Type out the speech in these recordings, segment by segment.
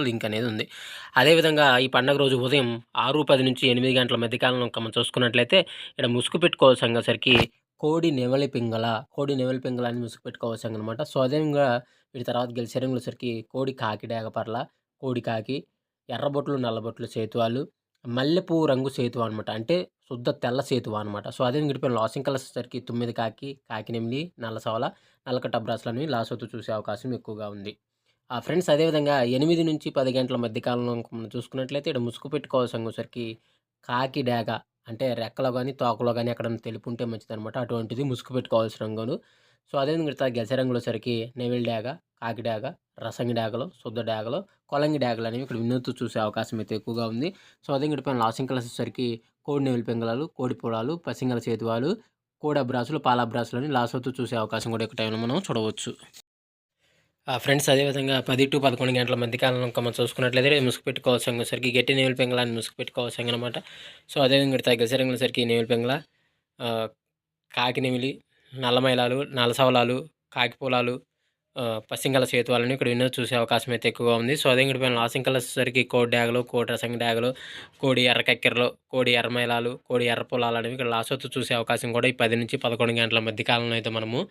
Link అనేది ఉంది. అదేవిధంగా ఈ పండగ రోజు ఉదయం 6:10 నుంచి 8 గంటల మధ్య కాలంలో మనం చూసుకున్నట్లయితే ఇక్కడ ముసుగు పెట్టుకోవాల్సంగసరికి కోడి నెమలి పింగళ అని ముసుగు పెట్టుకోవాల్సంగనమాట. సో, అదేవిధంగా వీటి తర్వాత గెలిసేరంగులసరికి కోడి కాకి డేగపర్ల, కోడి కాకి, ఎర్రబొట్లు, నల్లబొట్లు సేతువాలు, మల్లెపువ్వు రంగు సేతువ అనమాట. అంటే శుద్ధ తెల్ల సేతువ అనమాట. సో, అదేవిధంగా ఇటుపైన లాసింగ్ కలర్సరికి తుమ్మిది కాకి, కాకి నెమిలి, నల్ల సవల, నల్ల కట్టబ్రాస్‌లనేవి లాసోతు చూసే అవకాశం ఎక్కువగా ఉంది. ఫ్రెండ్స్ అదేవిధంగా 8-10 గంటల మధ్య కాలంలో మనం చూసుకున్నట్లయితే ఇక్కడ ముసుగు పెట్టుకోవాల్సంగసరికి కాకి డేగ అంటే రెక్కలో గాని, తోకలో గాని ఎక్కడన్నా తెలుపుంటే మంచిదనమాట. అటువంటిది ముసుగు పెట్టుకోవాల్సిన రంగును. సో, అదేవిధంగా ఇట్లా గెలిసే రంగులోసరికి నెమిలి డేగ, కాకి డేగ, రసంగి డేగలు, శుద్ధ డేగలు, కొలంగి డేగలనేవి ఇక్కడ వినూత్తి చూసే అవకాశం అయితే ఎక్కువగా ఉంది. సో, అదేవిధంగా ఇటుపైన లాసింగ్ కలర్స్ వచ్చేసరికి కోడి నెమిలి పింగళాలు, కోడి పొలాలు, పసింగల చేతువాలు, కోడి అబ్రాసులు, పాల అబ్రాసులని లాసోతు చూసే అవకాశం కూడా ఎక్కువ టైంలో మనం చూడవచ్చు. ఫ్రెండ్స్ అదేవిధంగా 10-11 గంటల మధ్య కాలంలో ఇంకా మనం చూసుకున్నట్లయితే ముసుగు పెట్టుకోవాల్సంగసరికి గట్టి నెమిలి పింగళాన్ని ముసుగు పెట్టుకోవాల్సంగనమాట. సో, అదేవిధంగా ఇక్కడ గెలిసేరంగులసరికి నెమిలి పింగళ, కాకి నెమిలి, నల్ల మైలాలు, నల్ల సవలాలు, కాకి పొలాలు, పసింగల సేతువాలని ఇక్కడ వినోద్ చూసే అవకాశం అయితే ఎక్కువగా ఉంది. సో, అదే ఇక్కడ లాసింగ్ కలర్సరికి కోడి డేగలు, కోడి రసంగి డేగలు, కోడి ఎర్ర కక్కెరలు, కోడి ఎర్ర మైలాలు, కోడి ఎర్ర పొలాలు అనేవి ఇక్కడ లాసోతు చూసే అవకాశం కూడా ఈ 10-11 గంటల మధ్య కాలంలో అయితే మనము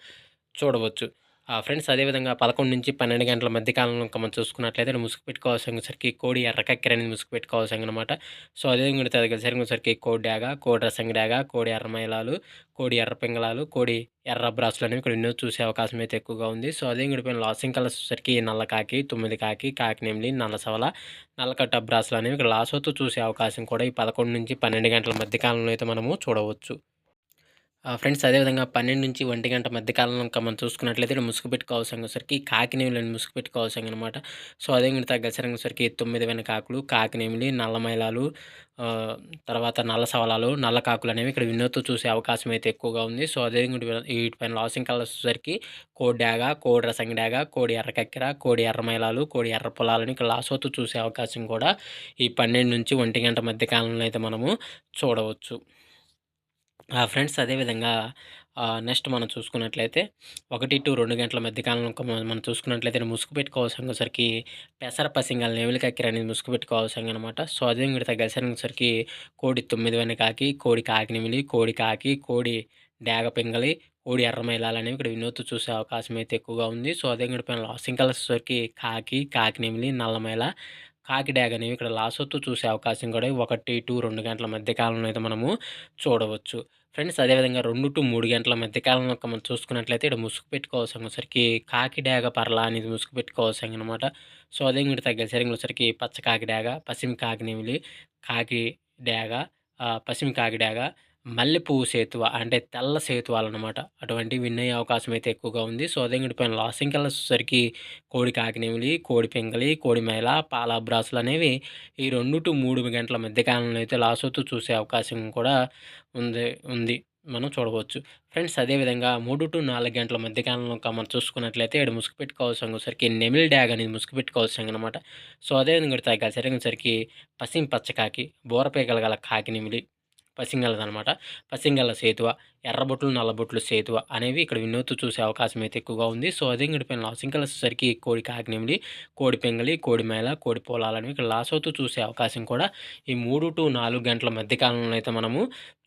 చూడవచ్చు. ఫ్రెండ్స్ అదేవిధంగా 11-12 గంటల మధ్య కాలంలో ఇంకా మనం చూసుకున్నట్లయితే ముసుగు పెట్టుకోవాల్సరికి కోడి ఎర్ర కక్కెర అనేది ముసుగు పెట్టుకోవాల్సనమాట. సో, అదేవిధంగా సరికి కోడి డేగ, కోడి రసంగి డేగ, కోడి ఎర్ర మైలాలు, కోడి ఎర్ర పింగళాలు, కోడి ఎర్ర బ్రాసులు అనేవి ఇక్కడ ఎన్నో చూసే అవకాశం అయితే ఎక్కువగా ఉంది. సో, అదే విడిపోయిన లాసింగ్ కలర్స్ వచ్చేసరికి నల్ల కాకి, తుమ్మిది కాకి, కాకి నెమిలి, నల్ల సవల, నల్లకట్ట బ్రాసులు అనేవి ఇక్కడ లాసోతు చూసే అవకాశం కూడా ఈ 11-12 గంటల మధ్య కాలంలో అయితే మనము చూడవచ్చు. ఫ్రెండ్స్ అదేవిధంగా 12-1 గంట మధ్య కాలంలో ఇంకా మనం చూసుకున్నట్లయితే ఇక్కడ ముసుగు పెట్టుకోవాల్సంగసరికి కాకి నెమిలిని ముసుగు పెట్టుకోవాల్సంగనమాట. సో, అదే మిగతా గసరంగసరికి 9 వెనకాకులు, కాకి నెమిలి, నల్ల మైలాలు, తర్వాత నల్ల సవలాలు, నల్ల కాకులు అనేవి ఇక్కడ వినోత్తు చూసే అవకాశం అయితే ఎక్కువగా ఉంది. సో, అదే వీటిపైన లాసింగ్ కలర్స్ వచ్చేసరికి కోడి డేగ, కోడి రసంగి డేగ, కోడి ఎర్ర కక్కెర, కోడి ఎర్ర మైలాలు, కోడి ఎర్ర పొలాలని ఇక్కడ లాసోతు చూసే అవకాశం కూడా ఈ 12-1 గంట మధ్య కాలంలో అయితే మనము చూడవచ్చు. ఫ్రెండ్స్ అదేవిధంగా నెక్స్ట్ మనం చూసుకున్నట్లయితే 1-2 గంటల మధ్య కాలంలో మనం చూసుకున్నట్లయితే ముసుగు పెట్టుకోవాల్సరికి పెసర పసింగల నెమిలి కక్కెర అనేది ముసుగు పెట్టుకోవాల్సంగనమాట. సో, అదే మిగతా గసరంగసరికి కోడి 9 వెనకాకి, కోడి కాకి నెమిలి, కోడి కాకి, కోడి డేగ పింగళి, కోడి ఎర్ర మైలాలు అనేవి ఇక్కడ వినోత్తు చూసే అవకాశం అయితే ఎక్కువగా ఉంది. సో, అదే గడిపోయిన లాసింగ్ కలర్స్ వచ్చేసరికి కాకి, కాకి నెమిలి, నల్ల మైల, కాకి డేగ అనేవి ఇక్కడ లాసొత్తు చూసే అవకాశం కూడా 1-2 గంటల మధ్య కాలంలో అయితే మనము చూడవచ్చు. ఫ్రెండ్స్ అదేవిధంగా 2-3 గంటల మధ్య కాలంలో మనం చూసుకున్నట్లయితే ఇక్కడ ముసుగు పెట్టుకోవాల్సరికి కాకి డేగ పర్ల అనేది ముసుగు పెట్టుకోవాల్సనమాట. సో, అదే మీరు తగ్గసరికి పచ్చ కాకి డేగ, పసిమి కాకి నెమిలి, కాకి డేగ, పసిమి కాకి డేగ, మల్లెపువ్వు సేతువ అంటే తెల్ల సేతువాలనమాట. అటువంటివి విన్ అయ్యే అవకాశం అయితే ఎక్కువగా ఉంది. సో, అదే పైన లాసింగ్ కలర్స్ వచ్చేసరికి కోడి కాకినెమిలి, కోడి పింగళి, కోడి మైల, పాల బ్రాసులు అనేవి ఈ 2-3 గంటల మధ్య కాలంలో అయితే లాసోతు చూసే అవకాశం కూడా ఉంది. మనం చూడవచ్చు. ఫ్రెండ్స్ అదేవిధంగా 3-4 గంటల మధ్య కాలంలో మనం చూసుకున్నట్లయితే ఇక్కడ ముసుగు పెట్టుకోవాల్సరికి నెమిలి డ్యాగ్ అనేది ముసుగు పెట్టుకోవాల్సనమాట. సో, అదేవిధంగా సరికి పసిమి పచ్చకాకి, బోరపీకలు గల కాకి నెమిలి, పసింగలదనమాట. పసింగల సేతువ, ఎర్రబొట్లు, నల్లబొట్లు సేతువ అనేవి ఇక్కడ వినోత్తు చూసే అవకాశం అయితే ఎక్కువగా ఉంది. సో, అదే గడిపోయిన లాసింగ్ కలర్సరికి కోడి కాకినెమిలి, కోడి పెంగలి, కోడి మేల, కోడి పోలాలనేవి ఇక్కడ లాసవుతూ చూసే అవకాశం కూడా ఈ 3-4 గంటల మధ్య కాలంలో అయితే మనము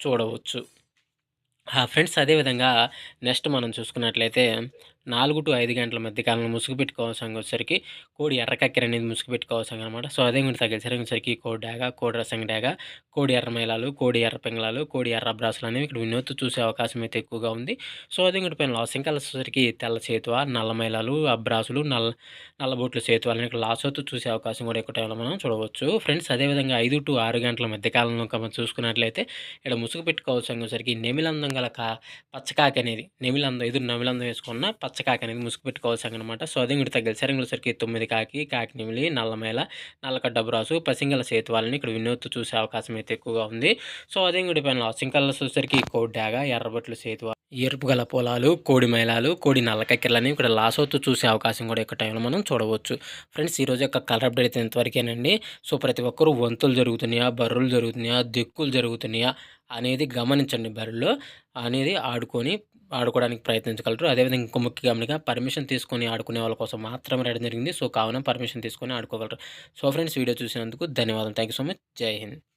చూడవచ్చు. ఫ్రెండ్స్ అదేవిధంగా నెక్స్ట్ మనం చూసుకున్నట్లయితే 4-5 గంటల మధ్య కాలంలో ముసుగు పెట్టుకోవాల్సరికి కోడి ఎర్ర కక్కెర అనేది ముసుగు పెట్టుకోవాల్సనమాట. సో, అదే మీరు తగ్గసరికి కోడి డేగ, కోడి రసంగి డేగ, కోడి ఎర్ర మైలాలు, కోడి ఎర్ర పింగళాలు, కోడి ఎర్ర బ్రాసులు అనేవి ఇక్కడ వినోత్తు చూసే అవకాశం అయితే ఎక్కువగా ఉంది. సో, అదే ఇంకటి పైన లాసింగ్ కలర్సరికి తెల్ల సేతువ, నల్ల మైలాలు, అబ్రాసులు, నల్లబొట్లు సేతువాలని ఇక్కడ లాసోతు చూసే అవకాశం కూడా ఎక్కువ టైంలో మనం చూడవచ్చు. ఫ్రెండ్స్ అదేవిధంగా 5-6 గంటల మధ్య కాలంలో మనం చూసుకున్నట్లయితే ఇక్కడ ముసుగు పెట్టుకోవాల్సరికి నెమిలందం గల పచ్చకాకి అనేది ఎదురు నెమిలందం వేసుకున్న పచ్చకాకి అనేది ముసుగు పెట్టుకోవాల్సనమాట. సో, అదే ఇంకటి తగ్గసరికి 9 కాకి నెమిలి, నల్లమేల, నల్లకడ్డ బ్రాసు, పసింగల సేతువాలని ఇక్కడ వినోత్తు చూసే అవకాశం అయితే ఎక్కువగా ఉంది. సో, అదే ఇంకటి పైన లాసింగ్ కలర్స్ వచ్చేసరికి కోడి డాగ, ఎర్రబొట్లు సేతువ, ఎరుపు గల పొలాలు, కోడి మైలాలు, కోడి నల్లకక్కెరలని ఇక్కడ లాసవుతూ చూసే అవకాశం కూడా ఎక్కువ టైంలో మనం చూడవచ్చు. ఫ్రెండ్స్ ఈరోజు యొక్క కలర్ అప్డేట్ అయితే ఇంతవరకేనండి. సో, ప్రతి ఒక్కరూ వంతులు జరుగుతున్నాయా, బర్రులు జరుగుతున్నాయా, దిక్కులు జరుగుతున్నాయా అనేది గమనించండి. బరిలో అనేది ఆడుకొని ఆడుకోవడానికి ప్రయత్నించగలరు. అదేవిధంగా ఇంకో ముఖ్య గమనిక పర్మిషన్ తీసుకొని ఆడుకునే వాళ్ళ కోసం మాత్రమే రాయడం జరిగింది. సో, కావున పర్మిషన్ తీసుకొని ఆడుకోగలరు. సో, ఫ్రెండ్స్ వీడియో చూసినందుకు ధన్యవాదాలు. Thank you so much. జై హింద్.